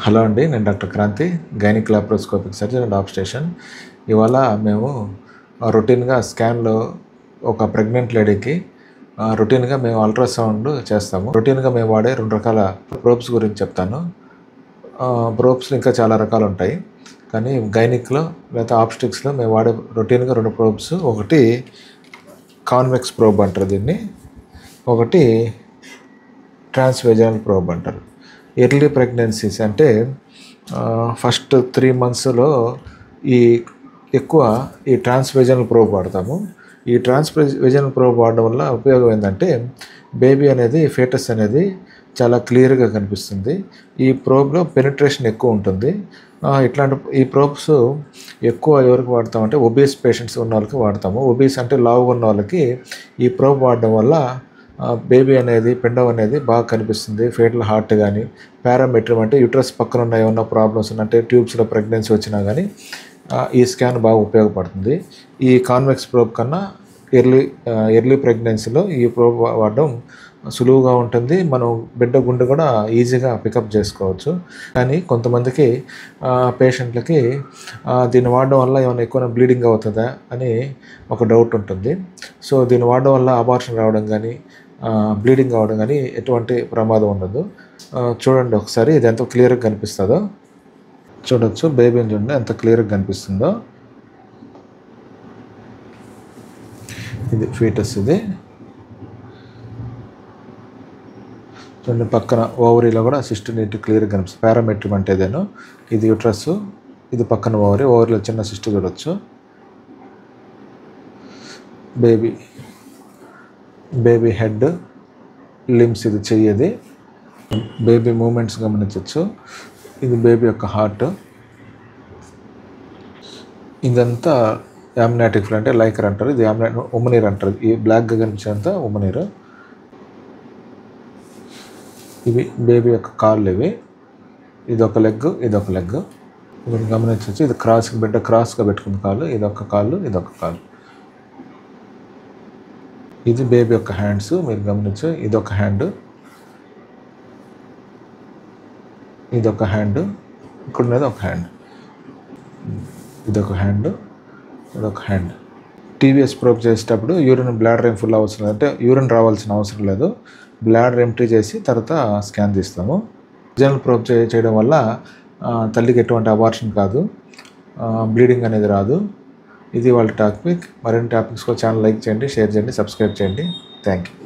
Hello అండి, నేను doctor Kranti, gynaec laparoscopic surgeon and obstetrician. ఇవాళ మేము రొటీన్గా స్కాన్లో ఒక ప్రెగ్నెంట్ లేడీకి రొటీన్గా మేము అల్ట్రాసౌండ్ చేస్తాము. రొటీన్గా మేము వాడే 2 రకాల ప్రోబ్స్ గురించి చెప్తాను. ప్రోబ్స్ ఇంకా చాలా రకాలు ఉంటాయి, కానీ గైనిక్లో లేదా ఆబ్స్టిక్స్లో మేము వాడే రొటీన్గా 2 ప్రోబ్స్. ఒకటి కాన్వెక్స్ ప్రోబ్ అంటారు దీన్ని, ఒకటి ట్రాన్స్వెజనల్ ప్రోబ్ అంటారు. ఎర్లీ ప్రెగ్నెన్సీస్ అంటే ఫస్ట్ 3 monthsలో ఎక్కువ ఈ ట్రాన్స్వెజనల్ ప్రోబ్ వాడతాము. ఈ ట్రాన్స్వెజనల్ ప్రోబ్ వాడడం వల్ల ఉపయోగం ఏంటంటే బేబీ అనేది, ఫీటస్ అనేది చాలా క్లియర్గా కనిపిస్తుంది. ఈ ప్రోబ్లో పెనిట్రేషన్ ఎక్కువ ఉంటుంది. ఈ ప్రోబ్స్ ఎక్కువ ఎవరికి వాడతామంటే ఒబీస్ పేషెంట్స్ ఉన్న వాళ్ళకి వాడతాము. ఒబీస్ అంటే లావుగా ఉన్న వాళ్ళకి ఈ ప్రోబ్ వాడడం వల్ల బేబీ అనేది, పిండం అనేది బాగా కనిపిస్తుంది. ఫేటల్ హార్ట్ కానీ, పారామెట్రియం అంటే యూట్రస్ పక్కన ఉన్న ఏమన్నా ప్రాబ్లమ్స్ అంటే ట్యూబ్స్లో ప్రెగ్నెన్సీ వచ్చినా కానీ ఈ స్కాన్ బాగా ఉపయోగపడుతుంది. ఈ కాన్వెక్స్ ప్రోబ్ కన్నా ఎర్లీ ప్రెగ్నెన్సీలో ఈ ప్రోబ్ వాడడం సులువుగా ఉంటుంది. మనం బిడ్డ గుండె కూడా ఈజీగా పికప్ చేసుకోవచ్చు. కానీ కొంతమందికి పేషెంట్లకి దీన్ని వాడడం వల్ల ఏమైనా ఎక్కువ బ్లీడింగ్ అవుతుందా అని ఒక డౌట్ ఉంటుంది. సో దీన్ని వాడడం వల్ల అబార్షన్ రావడం కానీ, బ్లీడింగ్ అవ్వడం కానీ ఎటువంటి ప్రమాదం ఉండదు. చూడండి ఒకసారి, ఇది ఎంత క్లియర్గా కనిపిస్తుందో చూడొచ్చు. బేబీని చూడండి ఎంత క్లియర్గా కనిపిస్తుందో. ఇది ఫీటస్, ఇది చూడండి. పక్కన ఓవరీలో కూడా సిస్ట్ నీట్ క్లియర్గా కనిపిస్తుంది. పారామెట్రియం అంటే ఇదేను. ఇది యూట్రస్, ఇది పక్కన ఓవరీలో చిన్న సిస్ట్ చూడొచ్చు. బేబీ హెడ్, లిమ్స్, ఇది చెయ్యది. బేబీ మూమెంట్స్ గమనించవచ్చు. ఇది బేబీ యొక్క హార్ట్. ఇదంతా యామ్నాటిక్ ఫ్లో అంటే లైకర్ అంటారు. ఇది ఉమ్మనీరు అంటారు. ఈ బ్లాక్గా కనిపించేంత ఉమ్మనీరు. ఇవి బేబీ యొక్క కాళ్ళు. ఇవి ఇదొక లెగ్, ఇదొక లెగ్. ఇది గమనించవచ్చు. ఇది బిడ్డ క్రాస్గా పెట్టుకున్న కాళ్ళు. ఇదొక కాళ్ళు, ఇదొక కాళ్ళు. ఇది బేబీ యొక్క హ్యాండ్స్, మీరు గమనించు. ఇదొక హ్యాండ్, ఇదొక హ్యాండ్, ఇక్కడ ఉన్నది ఒక హ్యాండ్. ఇదొక హ్యాండ్, ఇదొక హ్యాండ్. టీవీఎస్ ప్రోబ్ చేసేటప్పుడు బ్లాడర్ ఏం ఫుల్ అవసరం లేదు, అంటే యూరిన్ రావాల్సిన అవసరం లేదు. బ్లాడర్ ఎంట్రీ చేసి తర్వాత స్కాన్ తీస్తాము. జనరల్ ప్రోబ్ చేయడం వల్ల తల్లికి ఎటువంటి అబార్షన్ కాదు, బ్లీడింగ్ అనేది రాదు. ఇది వాళ్ళ టాపిక్. మరిన్ని టాపిక్స్లో ఛానల్ లైక్ చేయండి, షేర్ చేయండి, సబ్స్క్రైబ్ చేయండి. Thank you.